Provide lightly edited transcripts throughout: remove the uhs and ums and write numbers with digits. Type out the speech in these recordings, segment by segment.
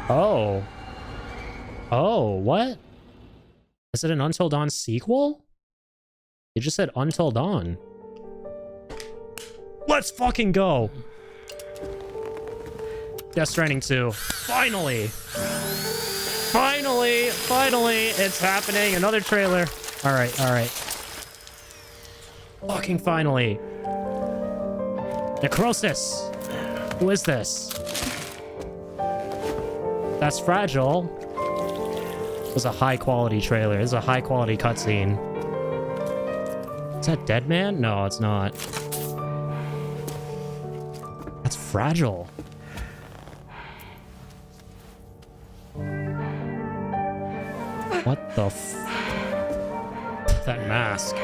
Oh. Oh, what? Is it an Until Dawn sequel? It just said Until Dawn. Let's fucking go! Death Stranding 2. Finally! Finally! Finally! It's happening! Another trailer! Alright, alright. Fucking finally! Necrosis! Who is this? That's Fragile. It was a high-quality trailer. This is a high-quality cutscene. Is that Dead Man? No, it's not. That's Fragile. What the f... That mask.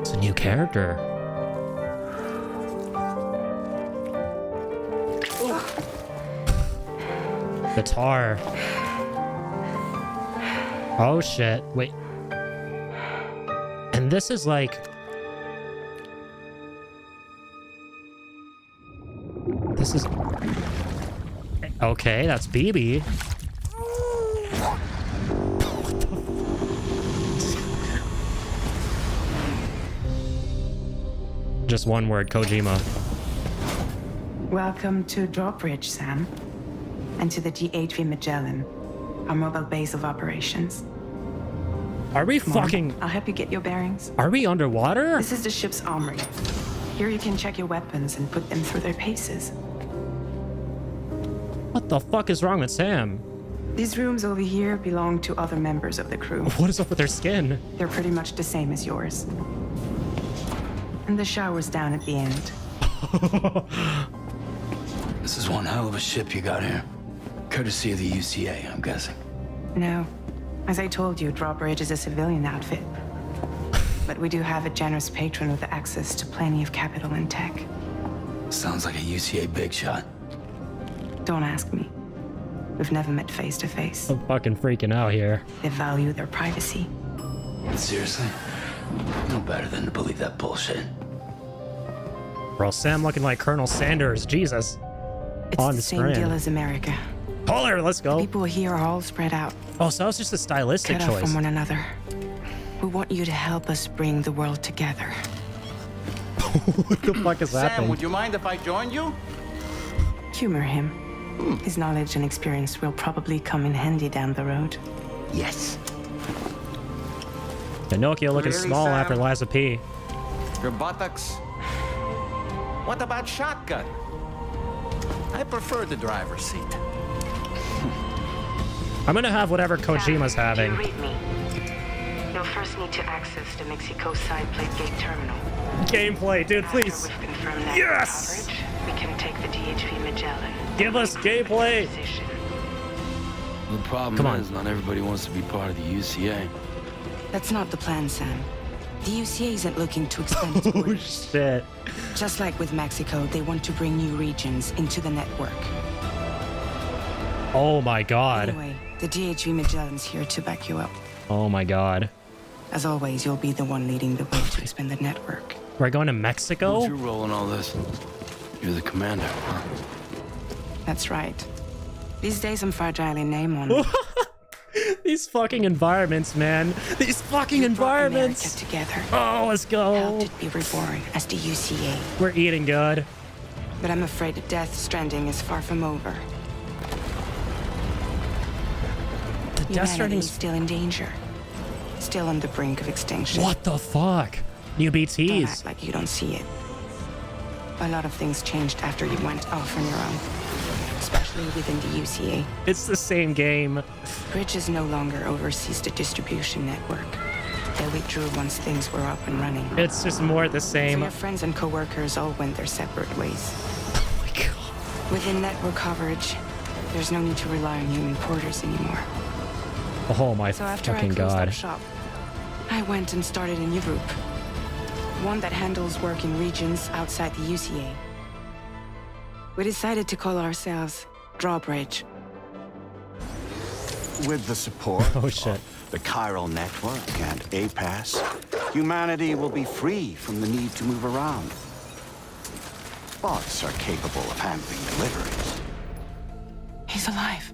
It's a new character. Guitar. Oh shit, wait. And this is like... This is... Okay, that's BB. Just one word, Kojima. Welcome to Drawbridge, Sam. And to the GHV Magellan, our mobile base of operations. Are we Come on, fucking... I'll help you get your bearings. Are we underwater? This is the ship's armory. Here you can check your weapons and put them through their paces. What the fuck is wrong with Sam? These rooms over here belong to other members of the crew. What is up with their skin? They're pretty much the same as yours. And the shower's down at the end. This is one hell of a ship you got here. Courtesy of the UCA, I'm guessing. No. As I told you, Drawbridge is a civilian outfit. But we do have a generous patron with access to plenty of capital and tech. Sounds like a UCA big shot. Don't ask me. We've never met face to face. I'm fucking freaking out here. They value their privacy. Seriously? No better than to believe that bullshit. Bro, Sam looking like Colonel Sanders. Jesus. It's On the same screen. deal as America. Polar, let's go. People here are all spread out, Oh, so that was just a stylistic cut off choice. from one another. We want you to help us bring the world together. What the fuck is Sam, happening? would you mind if I joined you? Humor him. His knowledge and experience will probably come in handy down the road. Yes. Pinocchio looking Really, small Sam? after Liza P. Your buttocks? What about shotgun? I prefer the driver's seat. I'm gonna have whatever Kojima's having. Do you read me? You'll first need to access the Mexico side plate gate terminal. Gameplay, dude, After please. we've confirmed that Yes! coverage, we can take the DHV Magellan. Give us gameplay. Position. The problem Come on. is not everybody wants to be part of the UCA. That's not the plan, Sam. The UCA isn't looking to expand its Oh borders. shit. Just like with Mexico, they want to bring new regions into the network. Oh my god. Anyway, the DHV Magellan's here to back you up. Oh my god. As always, you'll be the one leading the way to expand the network. We're going to What's Mexico? your role in all this? You're the commander, huh? That's right. These days, I'm fragile in name only. These fucking environments, man. These fucking You brought America environments. together. Oh, let's Helped go. it be reborn as the UCA. We're eating good. But I'm afraid Death Stranding is far from over. The Death Humanity is Stranding's... still in danger. Still on the brink of extinction. What the fuck? New Don't BTs. act like you don't see it. A lot of things changed after you went off on your own. Especially within the UCA. It's the same game. Bridges no longer oversees the distribution network. They withdrew once things were up and running. It's just more the So same. your friends and co-workers all went their separate ways. Oh my god. Within network coverage, there's no need to rely on human porters anymore. Oh my So after fucking I closed god. up shop, I went and started a new group. One that handles work in regions outside the UCA. We decided to call ourselves Drawbridge. with the support Oh, shit. of the chiral network and APAS, humanity will be free from the need to move around. Bots are capable of handling deliveries. He's alive.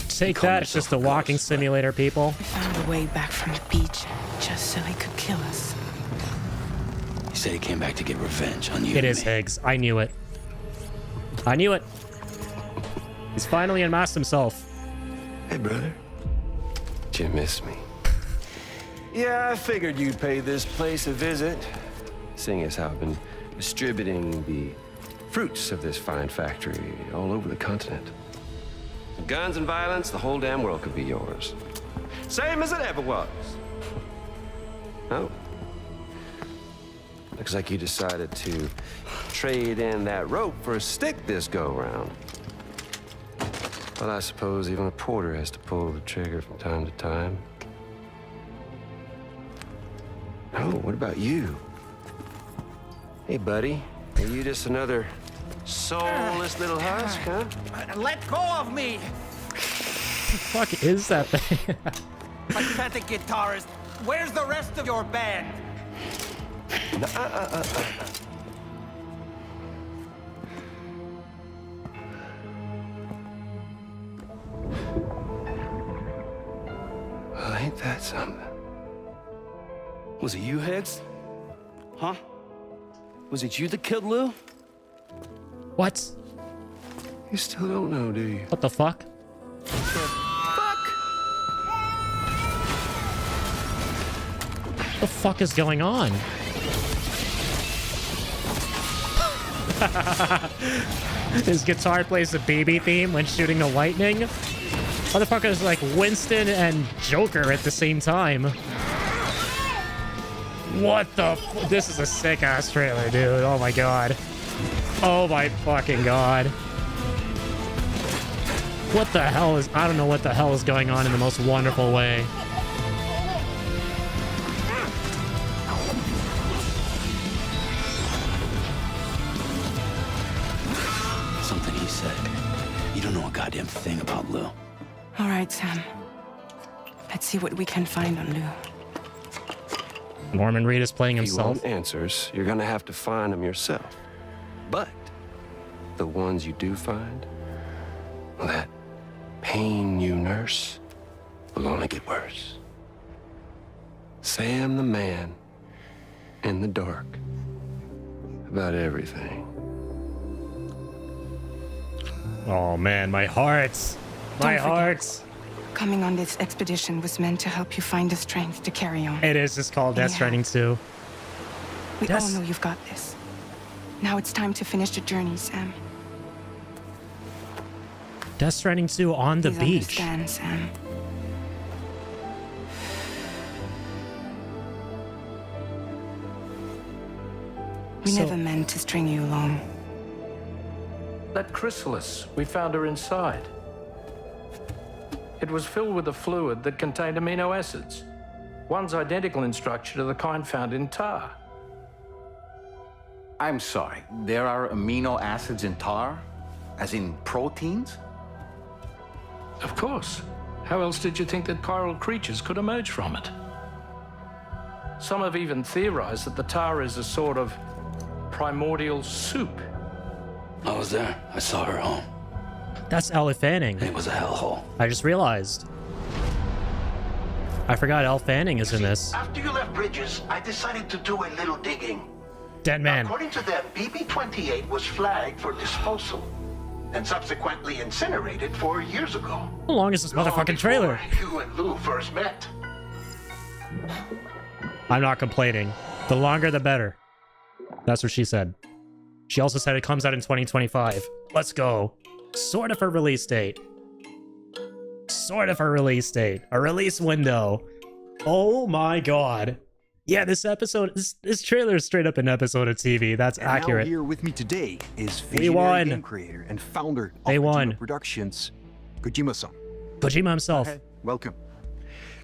Take Call that, it's yourself just a a walking ghost, but- simulator, people. We found a way back from the beach just so he could kill us. He said he came back to get revenge on you. It and is me. Higgs. I knew it. I knew it. He's finally unmasked himself. Hey, brother. Did you miss me? Yeah, I figured you'd pay this place a visit, seeing as how I've been distributing the fruits of this fine factory all over the continent. Guns and violence, the whole damn world could be yours. Same as it ever was. Oh. Looks like you decided to trade in that rope for a stick this go-round. Well, I suppose even a porter has to pull the trigger from time to time. Oh, what about you? Hey, buddy. Are you just another soulless little husk, huh? Let go of me! What the fuck is that thing? Pathetic guitarist! Where's the rest of your band? Well, ain't that something? Was it you, Higgs? Huh? Was it you that killed Lou? What? You still don't know, do you? What the fuck? What the fuck is going on? His guitar plays the baby theme when shooting the lightning. Motherfucker's like Winston and Joker at the same time. What the this is a sick ass trailer, dude. Oh my god. Oh my fucking god. What the hell is... I don't know what the hell is going on in the most wonderful way. Something he said. You don't know a goddamn thing about Lou. All right, Sam. Let's see what we can find on Lou. Norman Reed is playing If you himself. want answers, you're gonna have to find them yourself. But the ones you do find, well, that pain you nurse will only get worse. Sam the man in the dark about everything. Oh man, my heart. My Don't forget. heart. Coming on this expedition was meant to help you find the strength to carry on. It is just called Death Yeah. Stranding 2. We Yes. all know you've got this. Now it's time to finish the journey, Sam. Death Stranding 2 on the Please beach. understand, Sam. We So- never meant to string you along. That chrysalis, we found her inside. It was filled with a fluid that contained amino acids. One's identical in structure to the kind found in tar. I'm sorry, there are amino acids in tar? As in proteins? Of course. How else did you think that chiral creatures could emerge from it? Some have even theorized that the tar is a sort of primordial soup. I was there. I saw her home. That's Elle Fanning. It was a hellhole. I just realized. I forgot Elle Fanning is in this. After you left Bridges, I decided to do a little digging. Dead man. According to them, BB-28 was flagged for disposal and subsequently incinerated 4 years ago. How long is this Long motherfucking trailer? before you and Lou first met. I'm not complaining. The longer, the better. That's what she said. She also said it comes out in 2025. Let's go. Sort of a release date. Sort of a release date. A release window. Oh my god. Yeah, this episode, this trailer is straight up an episode of TV. That's And accurate. now here with me today is We visionary won. game creator and founder of They won. Kojima Productions, Kojima-san. Kojima himself. Hey, welcome.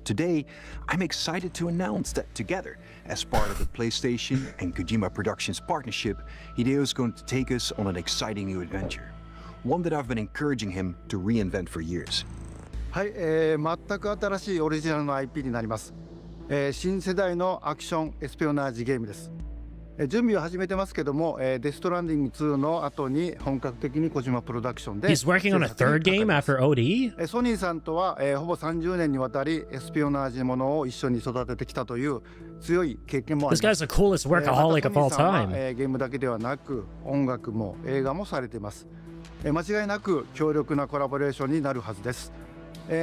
Today, I'm excited to announce that together, as part of the PlayStation and Kojima Productions partnership, Hideo is going to take us on an exciting new adventure. One that I've been encouraging him to reinvent for years. はい、全く新しいオリジナルの IP になります。新世代のアクションエスピオナージゲームです。準備を始めてますけども、デストランディング2の後に本格的に小島プロダクションで He's working on a third game after OD? ソニーさんとは、ほぼ30年にわたりエスピオナージものを一緒に育ててきたという強い経験もあります。 This guy's the coolest workaholic of all time. ゲームだけではなく音楽も映画もされています。間違いなく強力なコラボレーションになるはずです。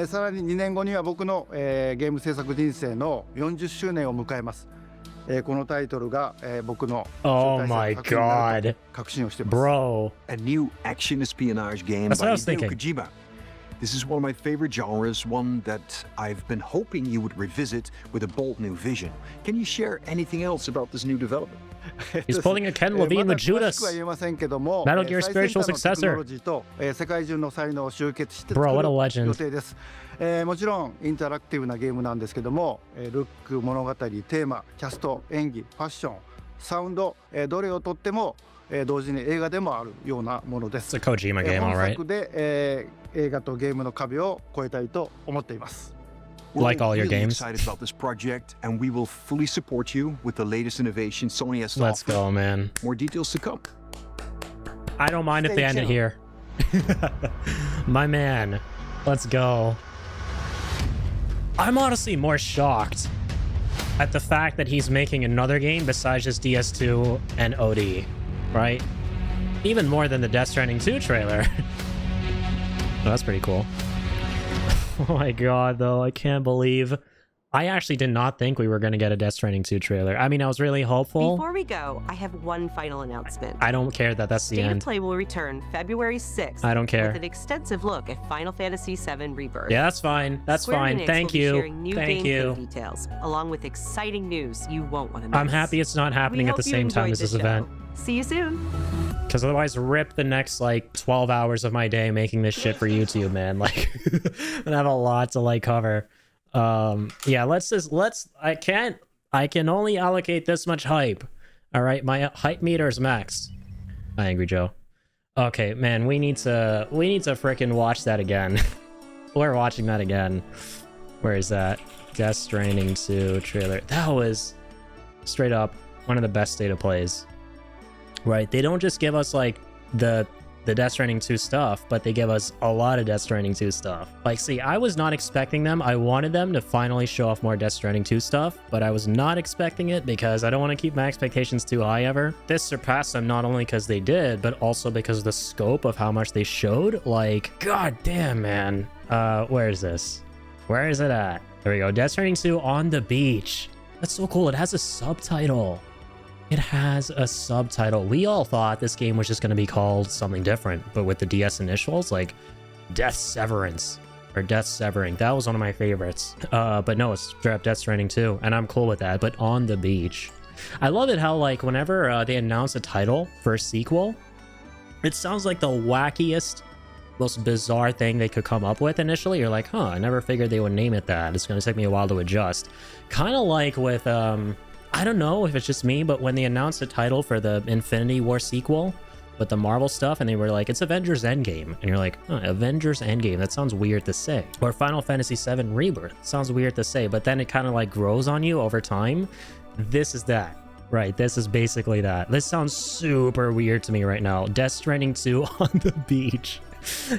さらに2年後には僕の、ゲーム制作人生の40周年を迎えます。このタイトルが、僕の Oh my god. 確信をしています。 Bro. A new action espionage game That's what I by was Hideo thinking. Kojima. This is one of my favorite genres, one that I've been hoping you would revisit with a bold new vision. Can you share anything else about this new development? He's pulling a Ken Levine with Judas. Metal Gear spiritual successor. Bro, what a legend. もちろんインタラクティブなゲームなんですけども、ルック、物語、テーマ、キャスト、演技、ファッション、サウンド、どれをとっても同時に映画でもあるようなものです。It's a Kojima game, all right. 本作で、映画とゲームの壁を越えたいと思っています。Like all your We're really games. excited about this project, and we will fully support you with the latest innovation Sony has to Let's offer. go, man. More details to come. I don't mind if they end it here. My man. Let's go. I'm honestly more shocked at the fact that he's making another game besides just DS2 and OD, right? Even more than the Death Stranding 2 trailer. Oh, that's pretty cool. Oh my god, though, I can't believe... I actually did not think we were going to get a Death Stranding 2 trailer. I mean, I was really hopeful. Before we go, I have one final announcement. I don't care that that's the State end. of Play will return February 6th. I don't care. With an extensive look at Final Fantasy VII Rebirth. Yeah, that's fine. That's Square fine. Enix Thank will be you. sharing new Thank gameplay you. details, along with exciting news you won't want to miss. I'm happy it's not happening at the same time as this event. See you soon. Because otherwise, rip the next, like, 12 hours of my day making this shit for YouTube, man. Like, I have a lot to, like, cover. Yeah, I can only allocate this much hype. All right, my hype meter is maxed. Hi, Angry Joe. Okay, man, we need to frickin' watch that again. We're watching that again. Where is that? Death Stranding 2 trailer. That was straight up one of the best State of Plays. Right? They don't just give us like the Death Stranding 2 stuff, but they give us a lot of Death Stranding 2 stuff. Like, see, I was not expecting them. I wanted them to finally show off more Death Stranding 2 stuff, but I was not expecting it because I don't want to keep my expectations too high ever. This surpassed them not only because they did, but also because of the scope of how much they showed. Like, god damn, man. Where is this? Where is it at? There we go. Death Stranding 2 on the beach. That's so cool. It has a subtitle. It has a subtitle. We all thought this game was just going to be called something different, but with the DS initials, like Death Severance or Death Severing. That was one of my favorites. But no, it's straight up Death Stranding 2, and I'm cool with that, but on the beach. I love it how, like, whenever they announce a title for a sequel, it sounds like the wackiest, most bizarre thing they could come up with initially. You're like, huh, I never figured they would name it that. It's going to take me a while to adjust. Kind of like with, I don't know if it's just me, but when they announced the title for the Infinity War sequel with the Marvel stuff, and they were like, it's Avengers Endgame. And you're like, huh, Avengers Endgame, that sounds weird to say. Or Final Fantasy VII Rebirth, sounds weird to say, but then it kind of like grows on you over time. This is that. Right, this is basically that. This sounds super weird to me right now. Death Stranding 2 on the beach.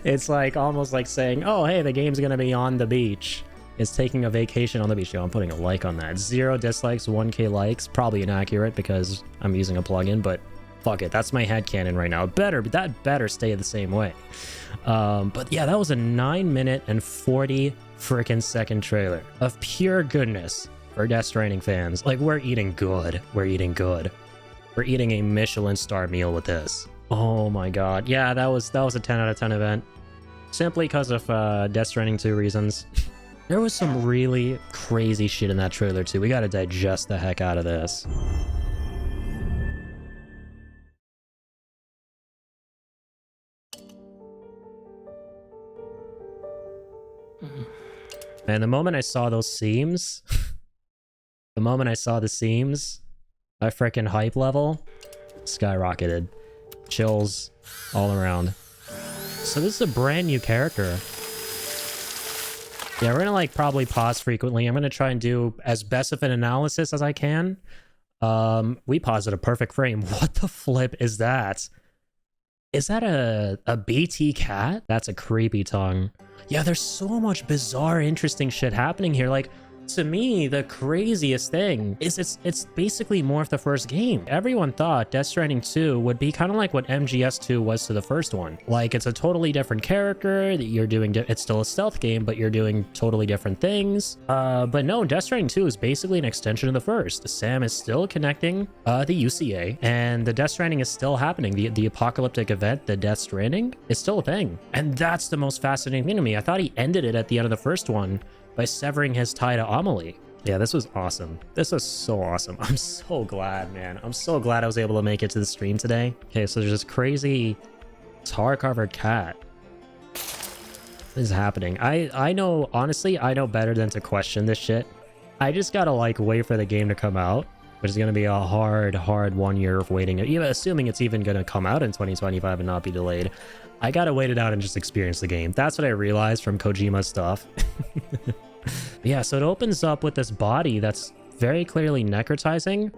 It's like almost like saying, oh, hey, the game's gonna be on the beach. It's taking a vacation on the beach. Yo, I'm putting a like on that. 0 dislikes, 1k likes. Probably inaccurate because I'm using a plugin, but fuck it. That's my headcanon right now. That better stay the same way. But yeah, that was a 9-minute and 40 freaking second trailer of pure goodness for Death Stranding fans. Like, we're eating good. We're eating good. We're eating a Michelin star meal with this. Oh my god. Yeah, that was a 10 out of 10 event. Simply because of Death Stranding 2 reasons. There was some really crazy shit in that trailer too. We gotta digest the heck out of this. And the moment I saw those seams, the moment I saw the seams, my freaking hype level skyrocketed. Chills all around. So this is a brand new character. Yeah, we're gonna like probably pause frequently. I'm gonna try and do as best of an analysis as I can. We paused at a perfect frame. What the flip is that? Is that a BT cat? That's a creepy tongue. Yeah, there's so much bizarre, interesting shit happening here. Like, to me, the craziest thing is it's basically more of the first game. Everyone thought Death Stranding 2 would be kind of like what MGS2 was to the first one. Like, it's a totally different character that you're doing. It's still a stealth game, but you're doing totally different things. But no, Death Stranding 2 is basically an extension of the first. Sam is still connecting the UCA, and the Death Stranding is still happening. The apocalyptic event, the Death Stranding, is still a thing. And that's the most fascinating thing to me. I thought he ended it at the end of the first one by severing his tie to Amelie. Yeah, this was awesome. This was so awesome. I'm so glad, man. I'm so glad I was able to make it to the stream today. Okay, so there's this crazy tar-covered cat. What is happening? I know, honestly, I know better than to question this shit. I just gotta, like, wait for the game to come out, which is gonna be a hard 1 year of waiting. Even assuming it's even gonna come out in 2025 and not be delayed. I gotta wait it out and just experience the game. That's what I realized from Kojima's stuff. Yeah, so it opens up with this body that's very clearly necrotizing.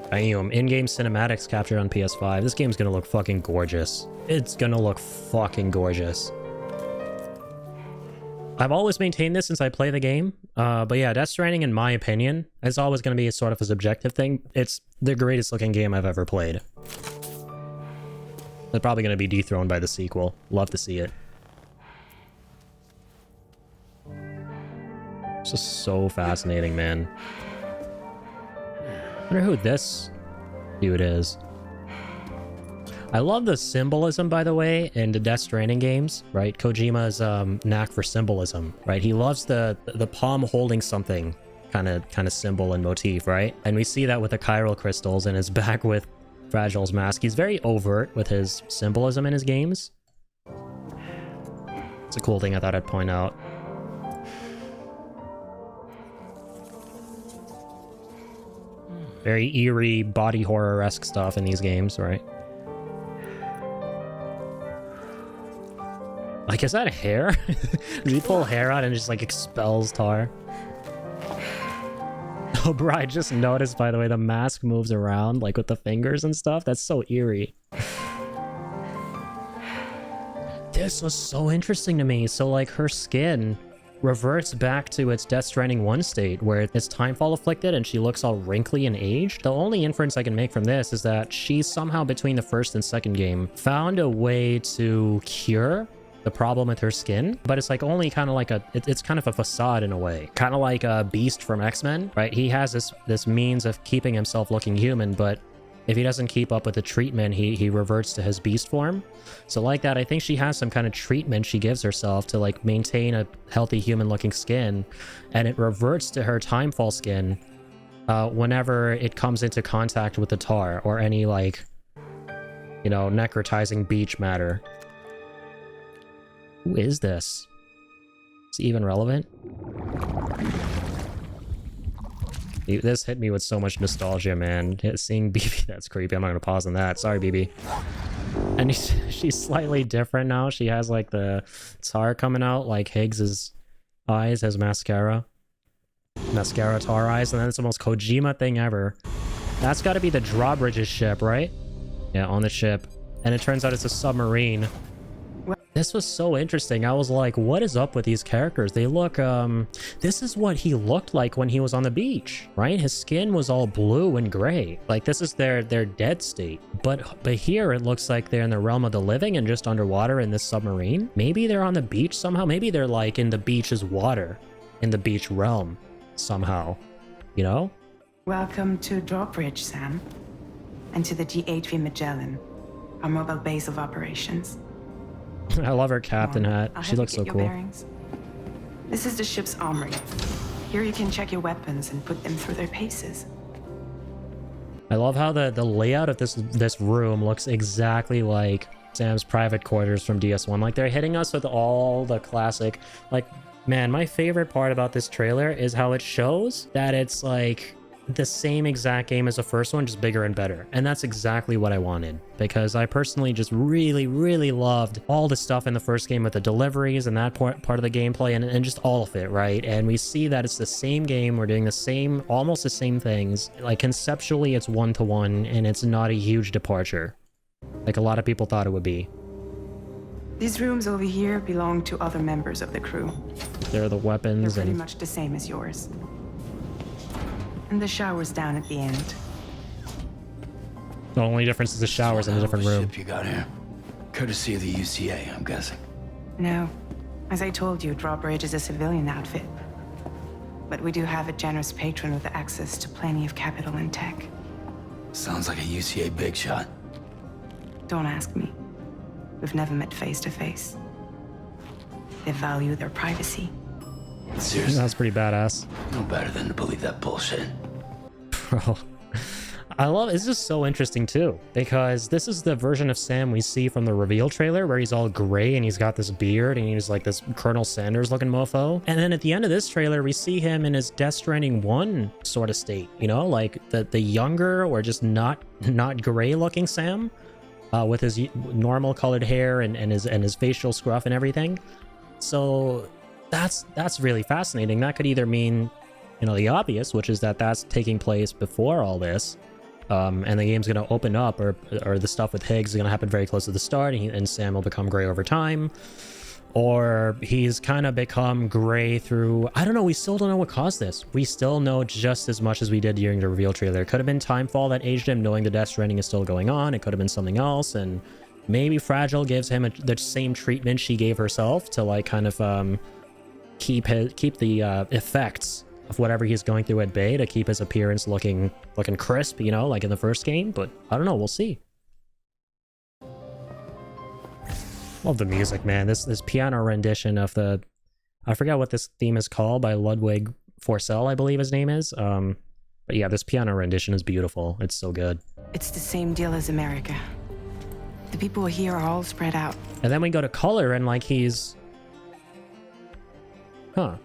Damn, in-game cinematics captured on PS5. This game's gonna look fucking gorgeous. It's gonna look fucking gorgeous. I've always maintained this since I play the game. But yeah, Death Stranding, in my opinion, is always going to be sort of a subjective thing. It's the greatest looking game I've ever played. They're probably going to be dethroned by the sequel. Love to see it. It's just so fascinating, man. I wonder who this dude is. I love the symbolism, by the way, in the Death Stranding games, right? Kojima's knack for symbolism, right? He loves the palm holding something kind of symbol and motif, right? And we see that with the chiral crystals and his back with Fragile's mask. He's very overt with his symbolism in his games. It's a cool thing I thought I'd point out. Very eerie, body horror-esque stuff in these games, right? Like, is that hair? Does he pull hair out and just, like, expels tar? Oh, bro, I just noticed, by the way, the mask moves around, like, with the fingers and stuff. That's so eerie. This was so interesting to me. So, like, her skin reverts back to its Death Stranding 1 state, where it's timefall afflicted and she looks all wrinkly and aged. The only inference I can make from this is that she somehow, between the first and second game, found a way to cure the problem with her skin, but it's like only kind of like it's kind of a facade in a way, kind of like a Beast from X-Men, right? He has this means of keeping himself looking human, but if he doesn't keep up with the treatment, he reverts to his beast form. So like that, I think she has some kind of treatment she gives herself to like maintain a healthy human looking skin, and it reverts to her timefall skin whenever it comes into contact with the tar or any, like, you know, necrotizing beach matter. Who is this? Is he even relevant? This hit me with so much nostalgia, man. Seeing BB, that's creepy. I'm not gonna pause on that. Sorry, BB. And she's slightly different now. She has like the tar coming out, like Higgs's eyes has mascara. Mascara tar eyes, and then it's the most Kojima thing ever. That's gotta be the drawbridge's ship, right? Yeah, on the ship. And it turns out it's a submarine. This was so interesting. I was like, what is up with these characters? They look, this is what he looked like when he was on the beach, right? His skin was all blue and gray. Like, this is their dead state. But here it looks like they're in the realm of the living and just underwater in this submarine. Maybe they're on the beach somehow. Maybe they're like in the beach's water, in the beach realm somehow, you know? Welcome to Drawbridge, Sam. And to the G8V Magellan, our mobile base of operations. I love her captain hat. She looks so cool. Bearings. This is the ship's armory. Here you can check your weapons and put them through their paces. I love how the layout of this room looks exactly like Sam's private quarters from DS1. Like, they're hitting us with all the classic, like, man, my favorite part about this trailer is how it shows that it's like the same exact game as the first one, just bigger and better. And that's exactly what I wanted, because I personally just really, really loved all the stuff in the first game with the deliveries and that part of the gameplay and just all of it, right? And we see that it's the same game. We're doing the same, almost the same things. Like conceptually, it's one-to-one, and it's not a huge departure like a lot of people thought it would be. These rooms over here belong to other members of the crew. They're the weapons. They're pretty much the same as yours. And the shower's down at the end. The only difference is the shower's in a different room. Ship you got here? Courtesy of the UCA, I'm guessing. No. As I told you, Drawbridge is a civilian outfit. But we do have a generous patron with access to plenty of capital and tech. Sounds like a UCA big shot. Don't ask me. We've never met face to face. They value their privacy. Seriously? That's pretty badass. No better than to believe that bullshit. Bro, I love it. It's just so interesting too, because this is the version of Sam we see from the reveal trailer where he's all gray and he's got this beard and he's like this Colonel Sanders looking mofo. And then at the end of this trailer, we see him in his Death Stranding 1 sort of state, you know, like the younger or just not gray looking Sam, with his normal colored hair and his facial scruff and everything. So that's really fascinating. That could either mean, you know, the obvious, which is that that's taking place before all this, and the game's going to open up, or the stuff with Higgs is going to happen very close to the start, and Sam will become gray over time, or he's kind of become gray through, I don't know, we still don't know what caused this. We still know just as much as we did during the reveal trailer. It could have been Timefall that aged him, knowing the Death Stranding is still going on. It could have been something else, and maybe Fragile gives him the same treatment she gave herself to like kind of keep the effects of whatever he's going through at bay, to keep his appearance looking crisp, you know, like in the first game. But I don't know, we'll see. Love the music, man. This piano rendition of the, I forgot what this theme is called, by Ludwig Forsell, I believe his name is. But yeah, this piano rendition is beautiful. It's so good. It's the same deal as America. The people here are all spread out. And then we go to color and like he's, huh.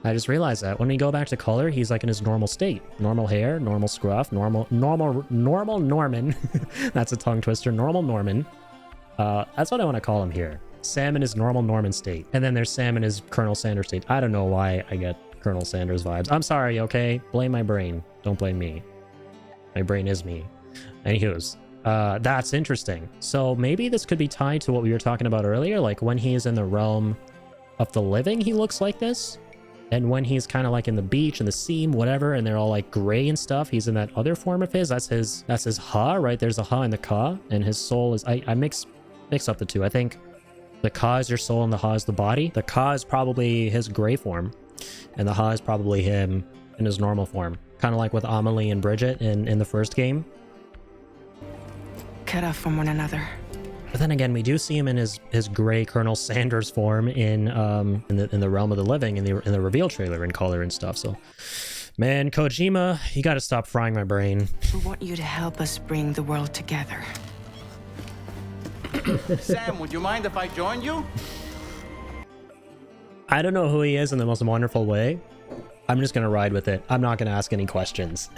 I just realized that when we go back to color, he's like in his normal state. Normal hair, normal scruff, normal Norman. That's a tongue twister. Normal Norman. That's what I want to call him here. Sam in his normal Norman state. And then there's Sam in his Colonel Sanders state. I don't know why I get Colonel Sanders vibes. I'm sorry, okay? Blame my brain. Don't blame me. My brain is me. Anywho's, that's interesting. So maybe this could be tied to what we were talking about earlier. Like when he is in the realm of the living, he looks like this. And when he's kind of like in the beach and the sea, whatever, and they're all like gray and stuff, he's in that other form of his. That's his Ha, right? There's a Ha and the Ka, and his soul is, I mix up the two. I think the Ka is your soul and the Ha is the body. The Ka is probably his gray form, and the Ha is probably him in his normal form. Kind of like with Amelie and Bridget in the first game. Cut off from one another. But then again, we do see him in his gray Colonel Sanders form in the realm of the living in the reveal trailer in color and stuff. So, man, Kojima, you got to stop frying my brain. We want you to help us bring the world together. Sam, would you mind if I joined you? I don't know who he is in the most wonderful way. I'm just gonna ride with it. I'm not gonna ask any questions.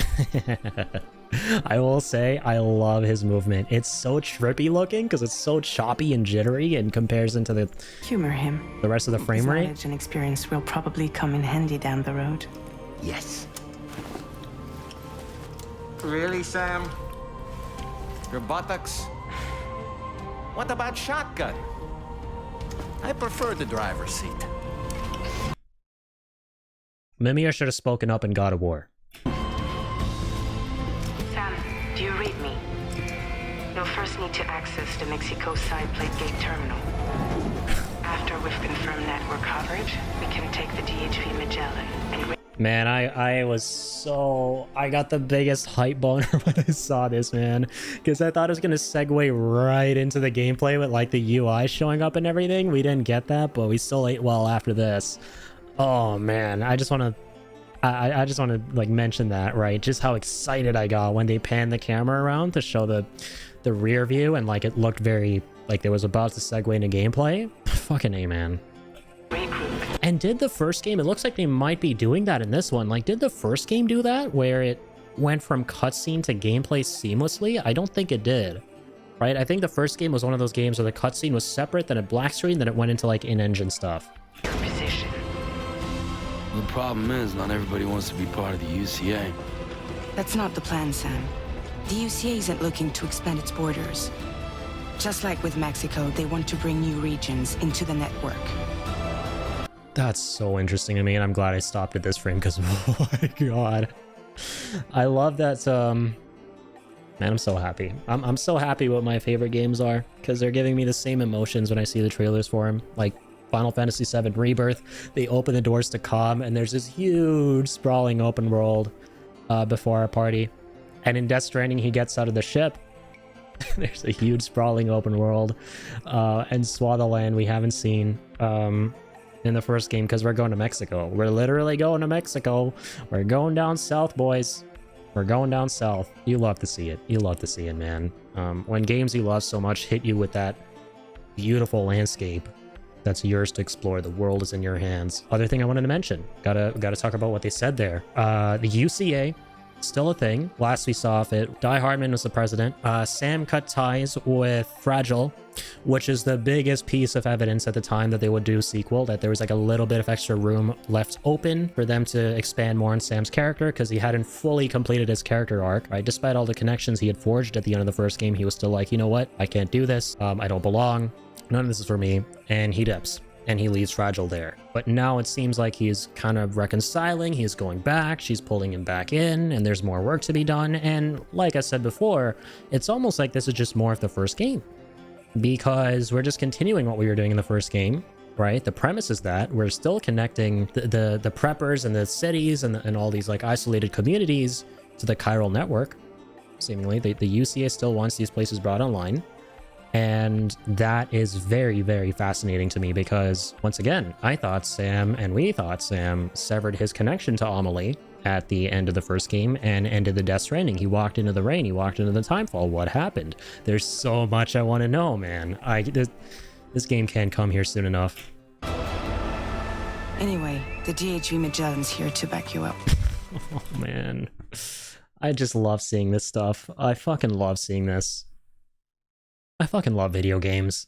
I will say I love his movement. It's so trippy looking because it's so choppy and jittery in comparison to Humor him. the rest of the frame His rate. knowledge and experience will probably come in handy down the road. Yes. Really, Sam? Your buttocks? What about shotgun? I prefer the driver's seat. Mimir should have spoken up in God of War. Sam, do you read me? You'll first need to access the Mexico side plate gate terminal. After we've confirmed network coverage, we can take the DHV Magellan and... Man, I got the biggest hype boner when I saw this, man, because I thought it was gonna segue right into the gameplay with like the UI showing up and everything. We didn't get that, but we still ate well after this. Oh man, I just want to like mention that, right? Just how excited I got when they panned the camera around to show the rear view, and like it looked very like there was about to segue into gameplay. Fucking A, man. regroup And did the first game, it looks like they might be doing that in this one. Like, did the first game do that where it went from cutscene to gameplay seamlessly? I don't think it did. Right? I think the first game was one of those games where the cutscene was separate, then a black screen, then it went into like in-engine stuff. Your position. The problem is, not everybody wants to be part of the UCA. That's not the plan, Sam. The UCA isn't looking to expand its borders. Just like with Mexico, they want to bring new regions into the network. That's so interesting to me, and I'm glad I stopped at this frame because, oh my god. I love that, man, I'm so happy. I'm so happy what my favorite games are, because they're giving me the same emotions when I see the trailers for them. Like, Final Fantasy VII Rebirth, they open the doors to come, and there's this huge, sprawling open world before our party. And in Death Stranding, he gets out of the ship. There's a huge, sprawling open world and swath of land we haven't seen in the first game, because we're going to Mexico. We're literally going to Mexico. We're going down south, boys. We're going down south. You love to see it. You love to see it, man. When games you love so much hit you with that beautiful landscape that's yours to explore, the world is in your hands. Other thing I wanted to mention, gotta talk about what they said there. The UCA, still a thing. Last we saw of it, Di Hardman was the president. Sam cut ties with Fragile, which is the biggest piece of evidence at the time that they would do a sequel, that there was like a little bit of extra room left open for them to expand more on Sam's character, because he hadn't fully completed his character arc, right? Despite all the connections he had forged at the end of the first game, he was still like, you know what? I can't do this. I don't belong. None of this is for me. And he dips. And he leaves Fragile there. But now it seems like he's kind of reconciling, he's going back, she's pulling him back in, and there's more work to be done. And like I said before, it's almost like this is just more of the first game, because we're just continuing what we were doing in the first game, right? The premise is that we're still connecting the preppers and the cities and all these like isolated communities to the chiral network. Seemingly, the UCA still wants these places brought online. And that is very, very fascinating to me, because once again, we thought Sam severed his connection to Amelie at the end of the first game and ended the Death Stranding. He walked into the rain, he walked into the timefall. What happened? There's so much I want to know, man. This game can't come here soon enough. Anyway, the DHV Magellan's here to back you up. Oh man, I just love seeing this stuff. I fucking love seeing this. I fucking love video games.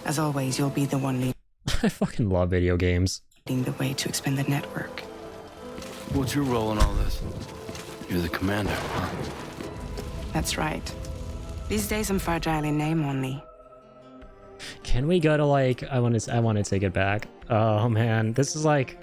As always, you'll be the one leading I fucking love video games. the way to expand the network. What's your role in all this? You're the commander, huh? That's right. These days I'm fragile in name only. Can we go to like, I want to take it back. Oh man, this is like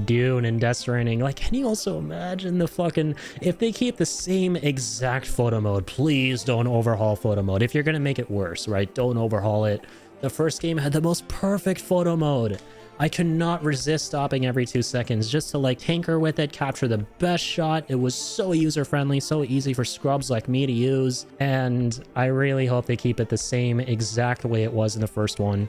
Dune and Death Stranding. Like, can you also imagine the fucking, if they keep the same exact photo mode, please don't overhaul photo mode. If you're gonna make it worse, right, don't overhaul it. The first game had the most perfect photo mode. I could not resist stopping every 2 seconds just to like tinker with it, capture the best shot. It was so user-friendly, so easy for scrubs like me to use, and I really hope they keep it the same exact way it was in the first one.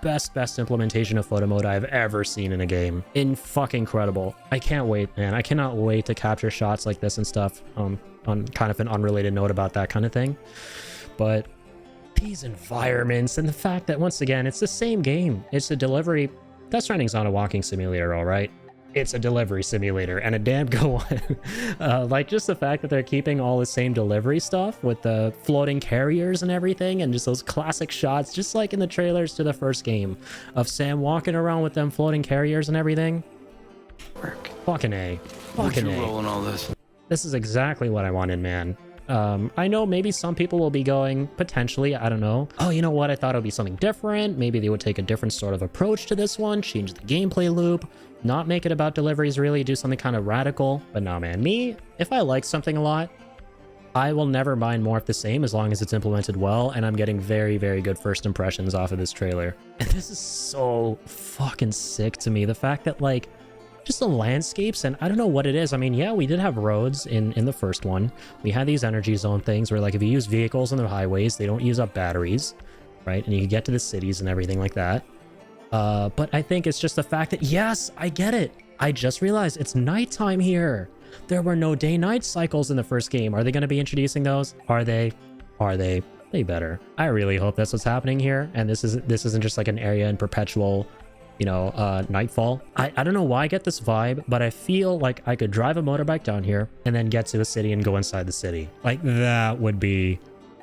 Best implementation of photo mode I've ever seen in a game. Fucking incredible. I can't wait, man. I cannot wait to capture shots like this and stuff. On kind of an unrelated note about that kind of thing. But these environments and the fact that, once again, it's the same game. It's a delivery. Death Stranding's not a walking simulator, all right? It's a delivery simulator, and a damn good one. Like, just the fact that they're keeping all the same delivery stuff with the floating carriers and everything, and just those classic shots, just like in the trailers to the first game, of Sam walking around with them floating carriers and everything. Work. Fucking A. What's Fucking your A. role in all this? This is exactly what I wanted, man. I know maybe some people will be going, potentially, I don't know, oh, you know what, I thought it would be something different. Maybe they would take a different sort of approach to this one, change the gameplay loop, not make it about deliveries, really do something kind of radical. But no, man, me, if I like something a lot, I will never mind more of the same as long as it's implemented well, and I'm getting very, very good first impressions off of this trailer. And this is so fucking sick to me. The fact that, like, just the landscapes, and I don't know what it is. I mean, yeah, we did have roads in the first one. We had these energy zone things where, like, if you use vehicles on the highways, they don't use up batteries, right? And you can get to the cities and everything like that. But I think it's just the fact that, yes, I get it. I just realized it's nighttime here. There were no day-night cycles in the first game. Are they going to be introducing those? Are they? Are they? They better. I really hope that's what's happening here. And this isn't just like an area in perpetual, you know, Nightfall. I don't know why I get this vibe, but I feel like I could drive a motorbike down here and then get to a city and go inside the city. Like, that would be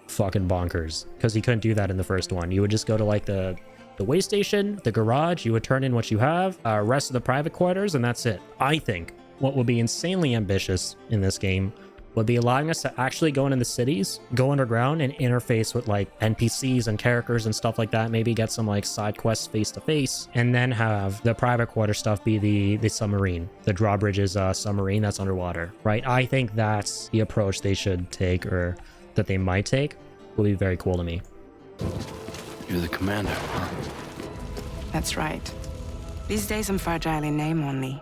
fucking bonkers, because you couldn't do that in the first one. You would just go to like the way station, the garage, you would turn in what you have, rest of the private quarters, and that's it. I think what would be insanely ambitious in this game would be allowing us to actually go into the cities, go underground, and interface with like NPCs and characters and stuff like that. Maybe get some like side quests face to face, and then have the private quarter stuff be the submarine, the drawbridge's submarine that's underwater, right? I think that's the approach they should take, or that they might take. Will be very cool to me. You're the commander, huh? That's right. These days I'm fragile in name only.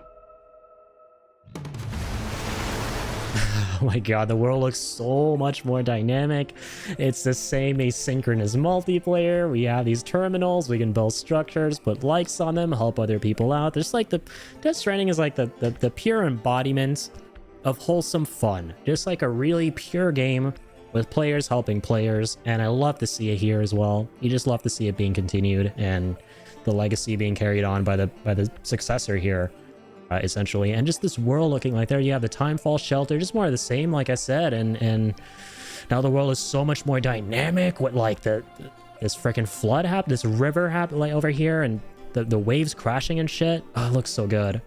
Oh my god, the world looks so much more dynamic. It's the same asynchronous multiplayer. We have these terminals, we can build structures, put likes on them, help other people out. There's like the Death Stranding is like the pure embodiment of wholesome fun. Just like a really pure game with players helping players, and I love to see it here as well. You just love to see it being continued and the legacy being carried on by the successor here. Essentially, and just this world looking like there you have the Timefall shelter, just more of the same, like I said, and now the world is so much more dynamic with like this freaking flood happen, this river happen like over here, and the waves crashing and shit. Oh, it looks so good.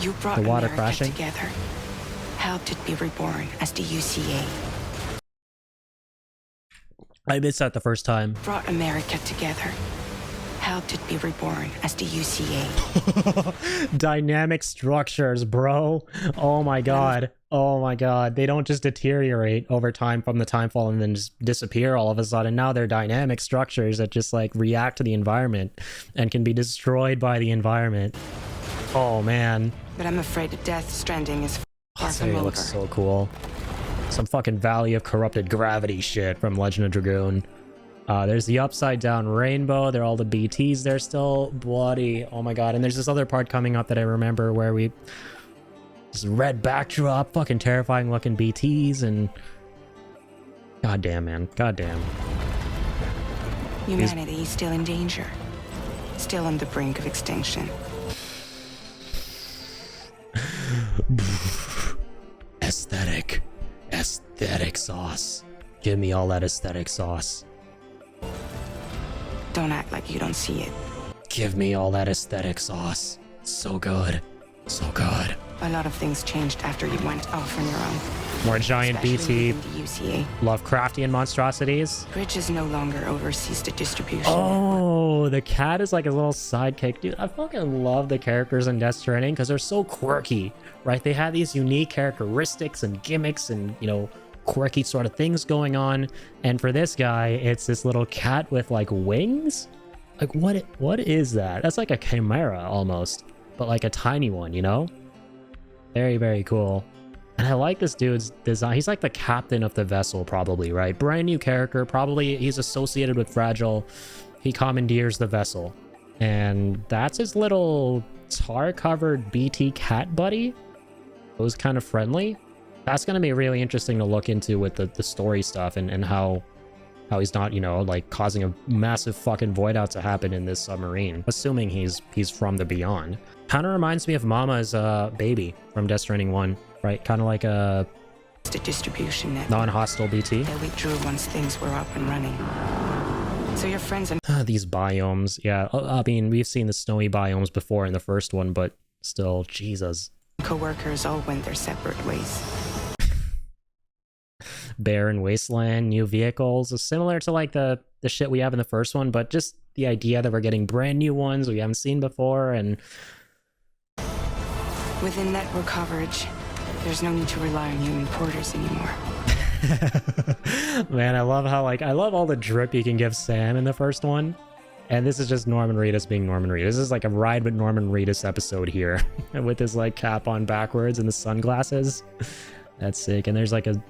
You brought the water America crashing together, helped it be reborn as the UCA. I missed that the first time. Brought America together, helped it be reborn as the UCA. Dynamic structures, bro. Oh my god. Oh my god. They don't just deteriorate over time from the Timefall and then just disappear all of a sudden. Now they're dynamic structures that just like react to the environment and can be destroyed by the environment. Oh man. But I'm afraid that Death Stranding is far This from area over. looks so cool. Some fucking Valley of Corrupted Gravity shit from Legend of Dragoon. There's the upside down rainbow. There are all the BTs there still. Bloody. Oh my god. And there's this other part coming up that I remember where we... This red backdrop. Fucking terrifying looking BTs and... God damn, man. God damn. Humanity is still in danger. Still on the brink of extinction. Aesthetic. Aesthetic sauce. Give me all that aesthetic sauce. Don't act like you don't see it. Give me all that aesthetic sauce. So good. So good. A lot of things changed after you went off on your own. More giant Especially BT within the UCA. Lovecraftian monstrosities. Bridges no longer oversees the distribution. Oh, the cat is like a little sidekick. Dude, I fucking love the characters in Death Stranding because they're so quirky, right? They have these unique characteristics and gimmicks and, you know, quirky sort of things going on. And for this guy, it's this little cat with like wings. Like what is that? That's like a chimera almost, but like a tiny one, you know? Very, very cool. And I like this dude's design. He's like the captain of the vessel, probably, right? Brand new character. Probably he's associated with Fragile. He commandeers the vessel. And that's his little tar-covered BT cat buddy. It was kind of friendly. That's going to be really interesting to look into with the story stuff and how he's not, you know, like causing a massive fucking void out to happen in this submarine. Assuming he's from the beyond. Kind of reminds me of Mama's baby from Death Stranding 1. Right, kind of like a The distribution network. non-hostile BT. They withdrew once things were up and running. So your friends and These biomes, yeah. I mean, we've seen the snowy biomes before in the first one, but still, Jesus. co-workers all went their separate ways. Barren wasteland, new vehicles, similar to like the shit we have in the first one, but just the idea that we're getting brand new ones we haven't seen before, and Within network coverage, there's no need to rely on human porters anymore. man, I love how I love all the drip you can give Sam in the first one. And this is just Norman Reedus being Norman Reedus. This is like a ride with Norman Reedus episode here. With his like cap on backwards and the sunglasses. That's sick. And there's like a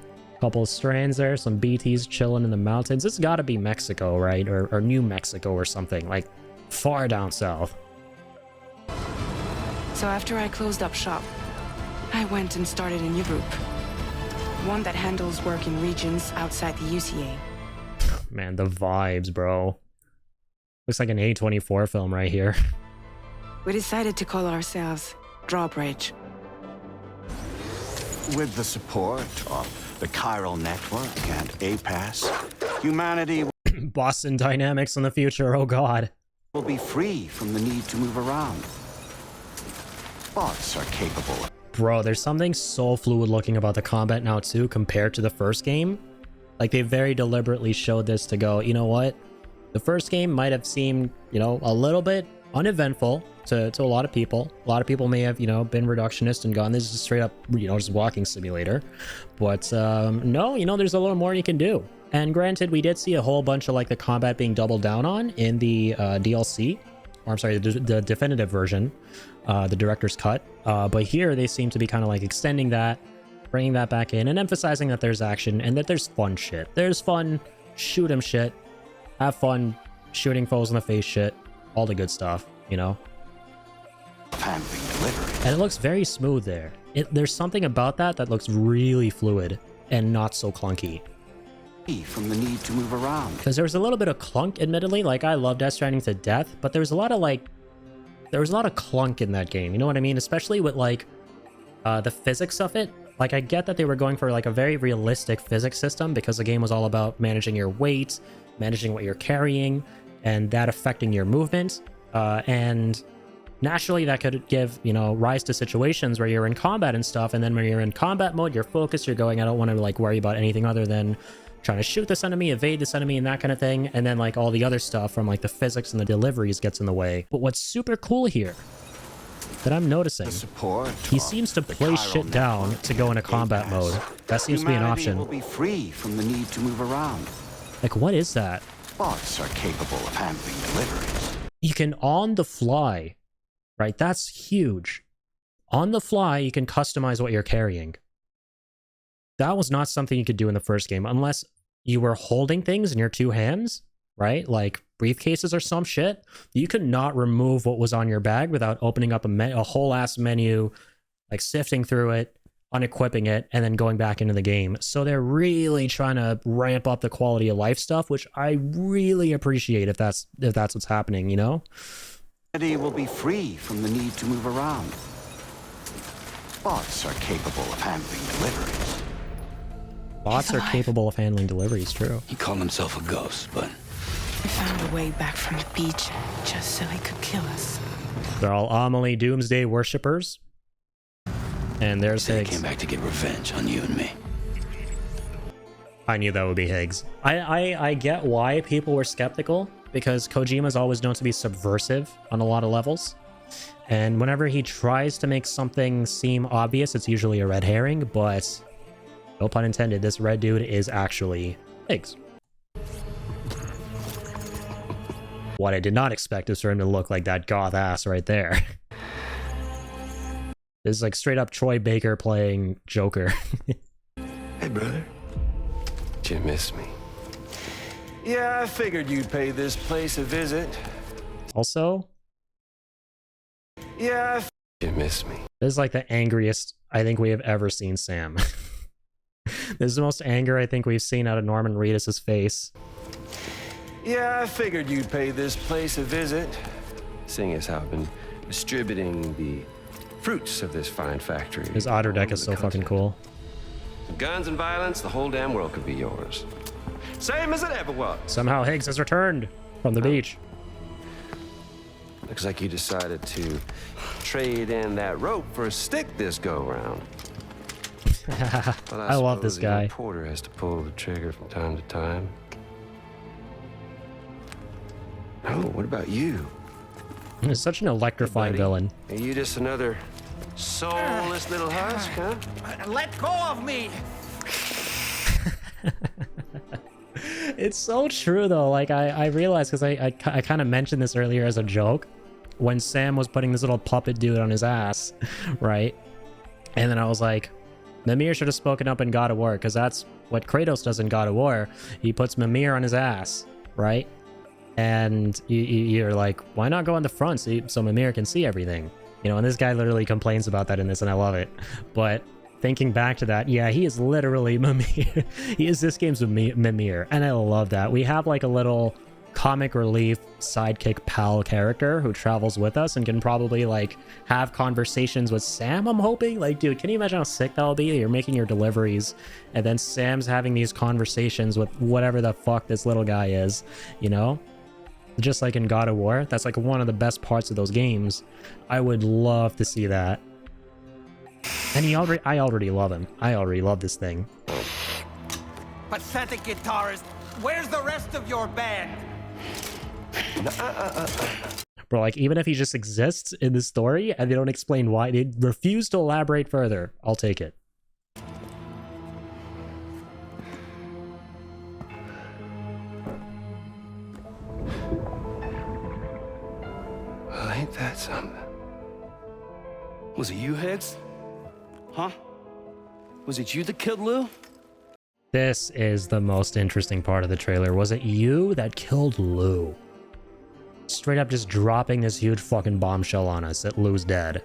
couple of strands there. Some BTs chilling in the mountains. This has got to be Mexico, right? Or New Mexico or something. Like far down south. So after I closed up shop, I went and started a new group. One that handles work in regions outside the UCA. Man, the vibes, bro. Looks like an A24 film right here. We decided to call ourselves Drawbridge. With the support of the chiral network and APAS, humanity Boston Dynamics in the future, oh god. will be free from the need to move around. Bots are capable. Bro, there's something so fluid looking about the combat now too compared to the first game. Like, they very deliberately showed this to go, you know what? The first game might have seemed, you know, a little bit uneventful to a lot of people. A lot of people may have, you know, been reductionist and gone, this is straight up, you know, just walking simulator. But no, you know, there's a little more you can do. And granted, we did see a whole bunch of like the combat being doubled down on in the DLC, or I'm sorry, the definitive version, the director's cut. But here they seem to be kind of like extending that, bringing that back in, and emphasizing that there's action and that there's fun shit. There's fun, shoot 'em shit, have fun shooting foes in the face shit, all the good stuff, you know? Handling delivery. And it looks very smooth there. There's something about that looks really fluid and not so clunky. From the need to move around. Because there was a little bit of clunk, admittedly. Like, I love Death Stranding to death, but there was a lot of clunk in that game. You know what I mean? Especially with like the physics of it. Like, I get that they were going for like a very realistic physics system because the game was all about managing your weight, managing what you're carrying, and that affecting your movement. And naturally that could give, you know, rise to situations where you're in combat and stuff, and then when you're in combat mode, you're focused, you're going, I don't want to like worry about anything other than trying to shoot this enemy, evade this enemy, and that kind of thing. And then like all the other stuff from like the physics and the deliveries gets in the way. But what's super cool here that I'm noticing, he seems to play shit down to go into combat mode. That seems to be an option. Will be free from the need to move around. Like, what is that? Bots are capable of handling deliveries. You can on the fly, right? That's huge. On the fly, you can customize what you're carrying. That was not something you could do in the first game unless you were holding things in your two hands, right? Like briefcases or some shit. You could not remove what was on your bag without opening up a whole ass menu, like sifting through it, unequipping it, and then going back into the game. So they're really trying to ramp up the quality of life stuff, which I really appreciate if that's what's happening, you know? Humanity will be free from the need to move around. Bots are capable of handling deliveries. Bots are capable of handling deliveries, true. He called himself a ghost, but We found a way back from the beach just so he could kill us. They're all Amelie Doomsday worshippers. And there's Higgs. He came back to get revenge on you and me. I knew that would be Higgs. I get why people were skeptical, because Kojima's always known to be subversive on a lot of levels. And whenever he tries to make something seem obvious, it's usually a red herring, but no pun intended, this red dude is actually Higgs. What I did not expect is for him to look like that goth ass right there. This is like straight up Troy Baker playing Joker. Hey, brother. Did you miss me? Yeah, I figured you'd pay this place a visit. Also, Yeah, you miss me. this is like the angriest I think we have ever seen Sam. This is the most anger I think we've seen out of Norman Reedus' face. Yeah, I figured you'd pay this place a visit, seeing as how I've been distributing the fruits of this fine factory. His otter deck is so fucking cool. Guns and violence, the whole damn world could be yours. Same as it ever was. Somehow Higgs has returned from the beach. Looks like you decided to trade in that rope for a stick this go-round. Well, I love this suppose the guy. reporter has to pull the trigger from time to time. Oh, what about you? He's such an electrifying Buddy, villain. Are you just another soulless little husk, huh? Let go of me! It's so true though. Like I realized, because I kind of mentioned this earlier as a joke when Sam was putting this little puppet dude on his ass, right? And then I was like, Mimir should have spoken up in God of War, because that's what Kratos does in God of War. He puts Mimir on his ass, right? And you're like, why not go on the front so Mimir can see everything? You know, and this guy literally complains about that in this, and I love it. But thinking back to that, yeah, he is literally Mimir. He is this game's Mimir, and I love that. We have like a little comic relief sidekick pal character who travels with us and can probably like have conversations with Sam, I'm hoping. Like, dude, can you imagine how sick that'll be? You're making your deliveries and then Sam's having these conversations with whatever the fuck this little guy is, you know? Just like in God of War. That's like one of the best parts of those games. I would love to see that. And I already love him. I already love this thing. Pathetic guitarist, where's the rest of your band? Bro, like, even if he just exists in the story and they don't explain why, they refuse to elaborate further, I'll take it. Well, ain't that something? Was it you, Higgs? Huh? Was it you that killed Lou? This is the most interesting part of the trailer. Was it you that killed Lou? Straight up just dropping this huge fucking bombshell on us that Lou's dead.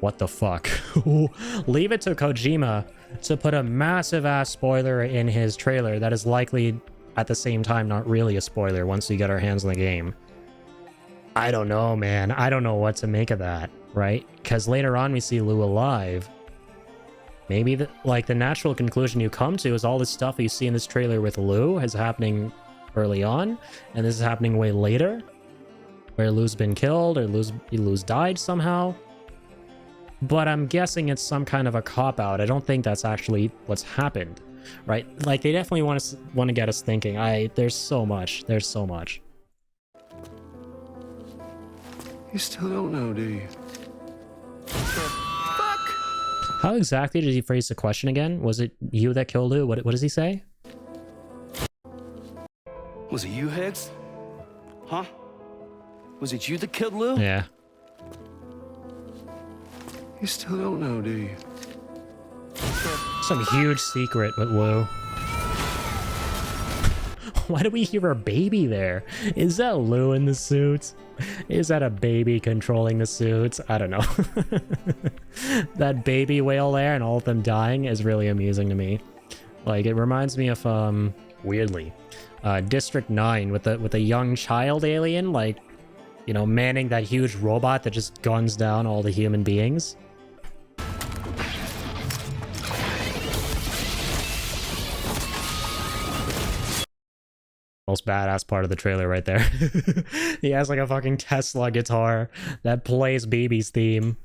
What the fuck? Leave it to Kojima to put a massive ass spoiler in his trailer that is likely at the same time not really a spoiler once we get our hands on the game. I don't know, man. I don't know what to make of that, right? Because later on we see Lou alive. Maybe the natural conclusion you come to is all this stuff you see in this trailer with Lou is happening early on, and this is happening way later, where Lou's been killed or Lou's died somehow. But I'm guessing it's some kind of a cop-out. I don't think that's actually what's happened, right? Like, they definitely want to get us thinking. There's so much. There's so much. You still don't know, do you? How exactly did he phrase the question again? Was it you that killed Lou? What does he say? Was it you, Higgs? Huh? Was it you that killed Lou? Yeah. You still don't know, do you? Some huge secret with Lou. Why do we hear a baby there? Is that Lou in the suit? Is that a baby controlling the suit? I don't know. That baby whale there and all of them dying is really amusing to me. Like, it reminds me of, weirdly, District 9 with the young child alien, like, you know, manning that huge robot that just guns down all the human beings. Most badass part of the trailer right there. He has like a fucking Tesla guitar that plays Baby's theme.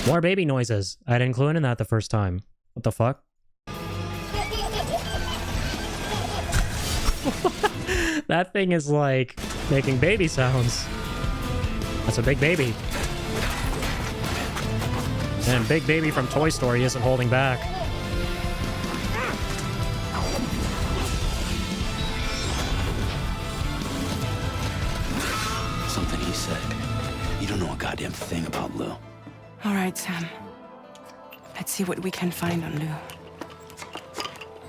More baby noises. I didn't clue in that the first time. What the fuck? That thing is like making baby sounds. That's a big baby. And Big Baby from Toy Story isn't holding back. Something he said. You don't know a goddamn thing about Lou. All right, Sam. Let's see what we can find on Lou.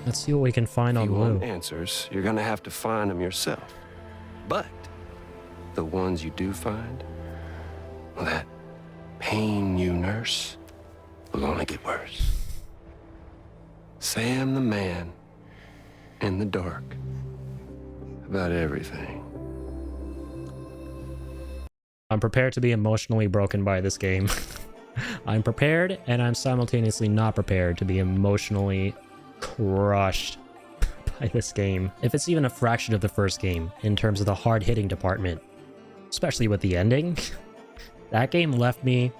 Let's see what we can find on If you Lou. want answers, you're gonna have to find them yourself. But the ones you do find, well, that pain you nurse will only get worse. Sam the man in the dark about everything. I'm prepared to be emotionally broken by this game. I'm prepared, and I'm simultaneously not prepared to be emotionally crushed by this game. If it's even a fraction of the first game in terms of the hard-hitting department, especially with the ending, that game left me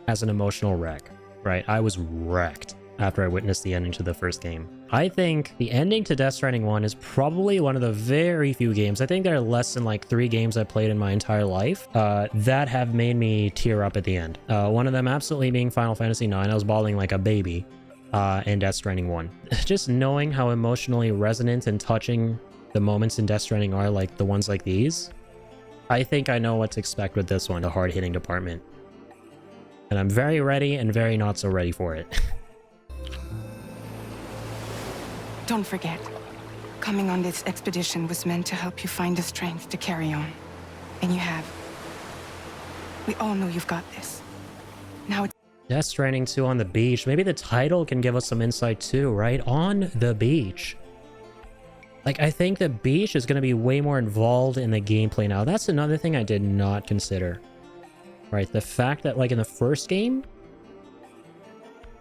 as an emotional wreck, right? I was wrecked after I witnessed the ending to the first game. I think the ending to Death Stranding 1 is probably one of the very few games, I think there are less than like 3 games I played in my entire life, that have made me tear up at the end. One of them absolutely being Final Fantasy 9. I was bawling like a baby in Death Stranding 1. Just knowing how emotionally resonant and touching the moments in Death Stranding are, like the ones like these, I think I know what to expect with this one, the hard-hitting department. And I'm very ready and very not so ready for it. Don't forget, Coming on this expedition was meant to help you find the strength to carry on. And you have. We all know you've got this. Now it's Death Stranding 2 on the beach. Maybe the title can give us some insight too, right? On the beach. Like, I think the beach is going to be way more involved in the gameplay now. That's another thing I did not consider. Right? The fact that, like, in the first game,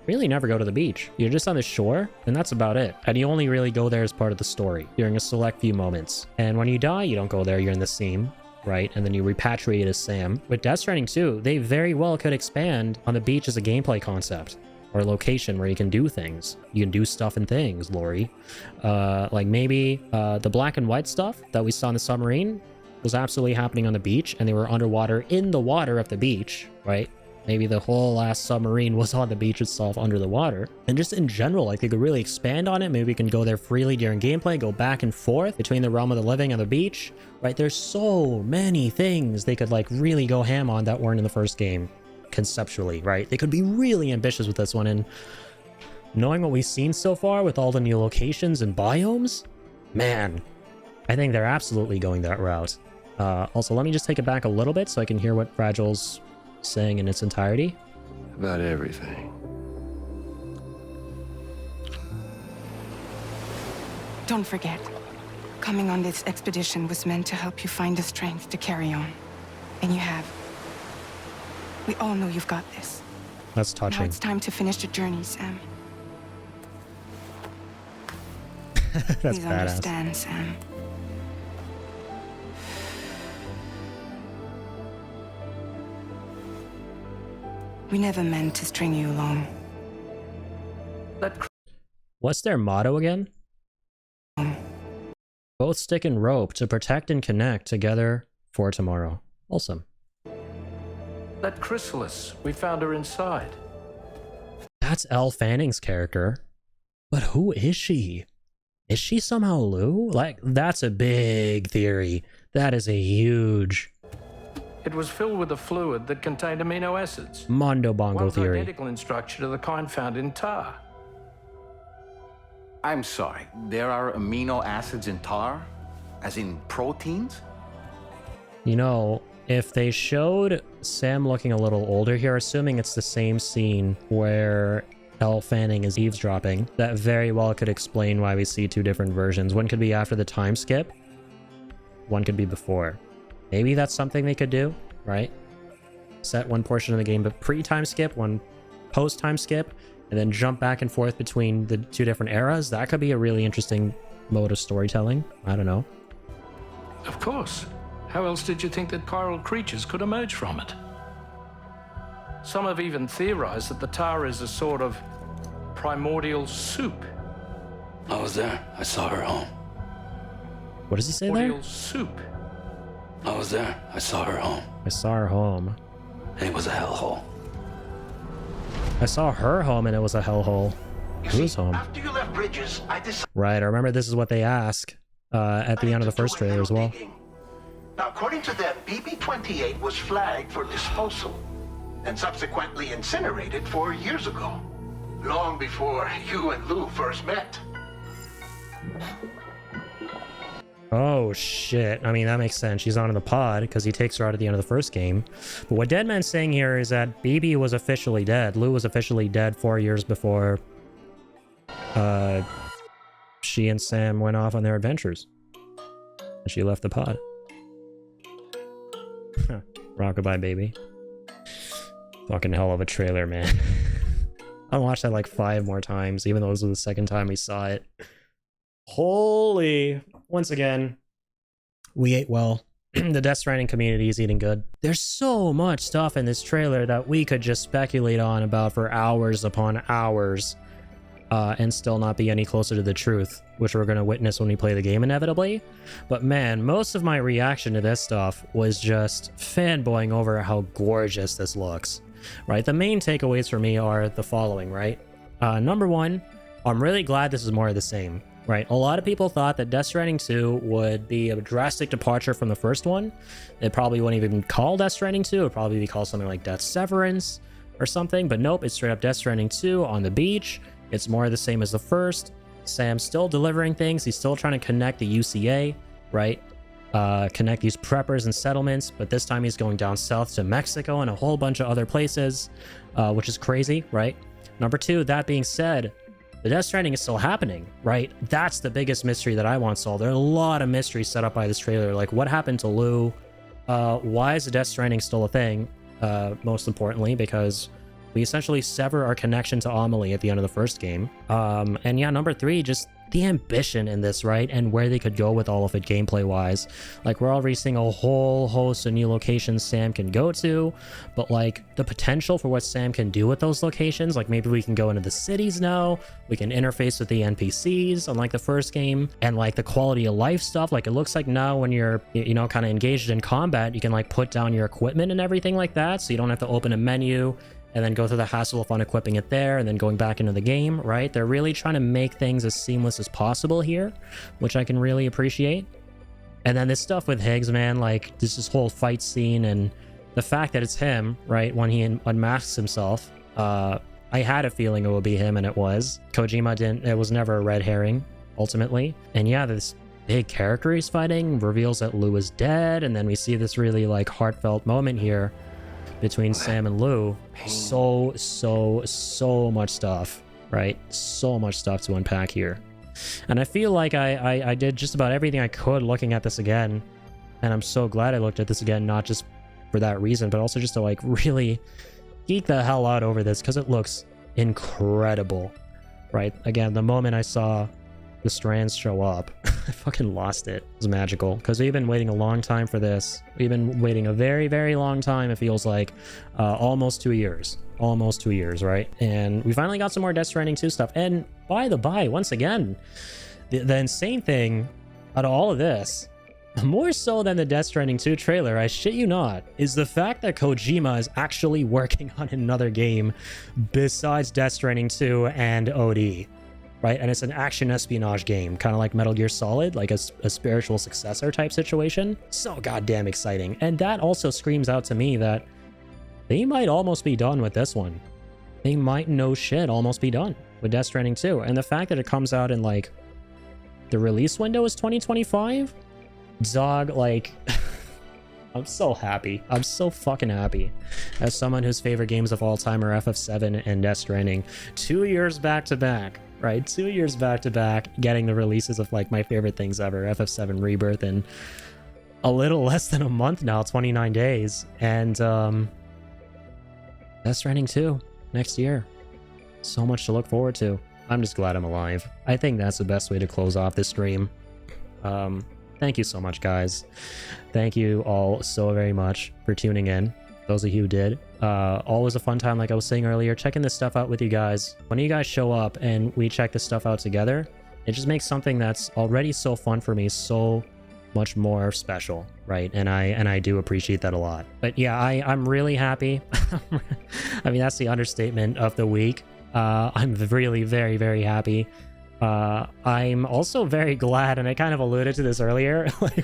really never go to the beach. You're just on the shore, and that's about it. And you only really go there as part of the story during a select few moments. And when you die, you don't go there. You're in the scene, right? And then you repatriate as Sam. With Death Stranding 2, they very well could expand on the beach as a gameplay concept. Or a location where you can do things. You can do stuff and things, Lori. Like maybe the black and white stuff that we saw in the submarine was absolutely happening on the beach, and they were underwater in the water of the beach, right? Maybe the whole last submarine was on the beach itself under the water. And just in general, like they could really expand on it. Maybe we can go there freely during gameplay, go back and forth between the realm of the living and the beach, right? There's so many things they could like really go ham on that weren't in the first game. Conceptually, right? They could be really ambitious with this one, and knowing what we've seen so far with all the new locations and biomes, man, I think they're absolutely going that route. Also, let me just take it back a little bit so I can hear what Fragile's saying in its entirety. About everything. Don't forget, coming on this expedition was meant to help you find the strength to carry on. And you have. We all know you've got this. That's touching. Now it's time to finish the journey, Sam. That's Please badass. understand, Sam. We never meant to string you along. What's their motto again? Both stick and rope to protect and connect together for tomorrow. Awesome. That chrysalis, we found her inside. That's Elle Fanning's character. But who is she? Is she somehow Lou? Like, that's a big theory. That is a huge... It was filled with a fluid that contained amino acids. Mondo Bongo One theory. identical in structure to the kind found in tar. I'm sorry, there are amino acids in tar? As in proteins? You know, if they showed Sam looking a little older here, assuming it's the same scene where Elle Fanning is eavesdropping, that very well could explain why we see two different versions. One could be after the time skip, one could be before. Maybe that's something they could do, right? Set one portion of the game, but pre-time skip, one post-time skip, and then jump back and forth between the two different eras. That could be a really interesting mode of storytelling. I don't know. Of course. How else did you think that chiral creatures could emerge from it? Some have even theorized that the tar is a sort of primordial soup. I was there. I saw her home. What does he say there? Primordial soup. I was there. I saw her home. I saw her home. And it was a hellhole. I saw her home and it was a hellhole. Who's home? After you left Bridges, I decided... Right, I remember this is what they ask at the end of the first trailer as well. Now, according to them, BB-28 was flagged for disposal and subsequently incinerated 4 years ago, long before you and Lou first met. Oh shit, I mean that makes sense. She's on in the pod because he takes her out at the end of the first game. But what Deadman's saying here is that BB was officially dead. Lou was officially dead 4 years before she and Sam went off on their adventures. And she left the pod. Rockabye baby. Fucking hell of a trailer, man. I watched that like 5 more times, even though this was the second time we saw it. Holy... Once again, we ate well. The Death Stranding community is eating good. There's so much stuff in this trailer that we could just speculate on about for hours upon hours and still not be any closer to the truth, which we're going to witness when we play the game inevitably. But man, most of my reaction to this stuff was just fanboying over how gorgeous this looks, right? The main takeaways for me are the following, right? Number one, I'm really glad this is more of the same. Right, a lot of people thought that Death Stranding 2 would be a drastic departure from the first one. It probably wouldn't even be called Death Stranding 2. It would probably be called something like Death Severance or something. But nope, it's straight up Death Stranding 2 on the beach. It's more the same as the first. Sam's still delivering things. He's still trying to connect the UCA, right? Connect these preppers and settlements, but this time he's going down south to Mexico and a whole bunch of other places, which is crazy, right? Number two, that being said, the Death Stranding is still happening, right? That's the biggest mystery that I want solved. There are a lot of mysteries set up by this trailer, like what happened to Lou? Why is the Death Stranding still a thing? Most importantly, because we essentially sever our connection to Amelie at the end of the first game. And yeah, number three, just the ambition in this, right? And where they could go with all of it gameplay wise. Like, we're already seeing a whole host of new locations Sam can go to, but like the potential for what Sam can do with those locations, like maybe we can go into the cities now, we can interface with the NPCs unlike the first game, and like the quality of life stuff. Like, it looks like now when you're, you know, kind of engaged in combat, you can like put down your equipment and everything like that, so you don't have to open a menu and then go through the hassle of unequipping it there and then going back into the game, right? They're really trying to make things as seamless as possible here, which I can really appreciate. And then this stuff with Higgs, man, like this whole fight scene and the fact that it's him, right? When he unmasks himself, I had a feeling it would be him, and it was. Kojima didn't, it was never a red herring, ultimately. And yeah, this big character he's fighting reveals that Lou is dead, and then we see this really like heartfelt moment here between Sam and Lou. So much stuff, right? So much stuff to unpack here. And I feel like I did just about everything I could looking at this again. And I'm so glad I looked at this again, not just for that reason, but also just to like really geek the hell out over this, because it looks incredible, right? Again, the moment I saw the strands show up, I fucking lost it. It was magical, because we've been waiting a long time for this. We've been waiting a very, very long time. It feels like almost 2 years. Almost 2 years, right? And we finally got some more Death Stranding 2 stuff. And by the by, once again, the insane thing out of all of this, more so than the Death Stranding 2 trailer, I shit you not, is the fact that Kojima is actually working on another game besides Death Stranding 2 and OD. Right? And it's an action espionage game, kind of like Metal Gear Solid, like a spiritual successor type situation. So goddamn exciting. And that also screams out to me that they might almost be done with this one. They might, no shit, almost be done with Death Stranding 2. And the fact that it comes out in like, the release window is 2025? Dog, like, I'm so happy. I'm so fucking happy. As someone whose favorite games of all time are FF7 and Death Stranding, 2 years back to back. Right, 2 years back to back, getting the releases of like my favorite things ever, FF7 Rebirth, in a little less than a month now, 29 days, and Death Stranding 2 next year. So much to look forward to. I'm just glad I'm alive. I think that's the best way to close off this stream. Thank you so much, guys. Thank you all so very much for tuning in. Those of you who did. Always a fun time, like I was saying earlier, checking this stuff out with you guys. When you guys show up and we check this stuff out together, it just makes something that's already so fun for me so much more special, right? And I do appreciate that a lot. But yeah, I'm really happy. I mean, that's the understatement of the week. I'm really very, very happy. I'm also very glad, and I kind of alluded to this earlier, like,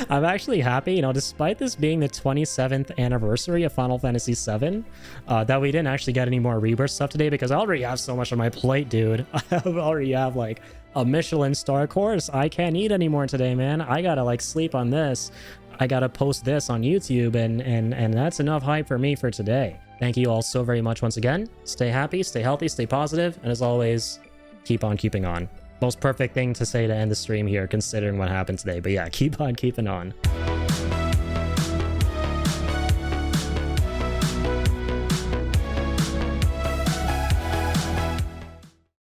I'm actually happy, you know, despite this being the 27th anniversary of Final Fantasy VII, that we didn't actually get any more Rebirth stuff today, because I already have so much on my plate, dude. I already have, like, a Michelin star course. I can't eat anymore today, man. I gotta, like, sleep on this. I gotta post this on YouTube, and that's enough hype for me for today. Thank you all so very much once again. Stay happy, stay healthy, stay positive, and as always, keep on keeping on. Most perfect thing to say to end the stream here, considering what happened today. But yeah, keep on keeping on.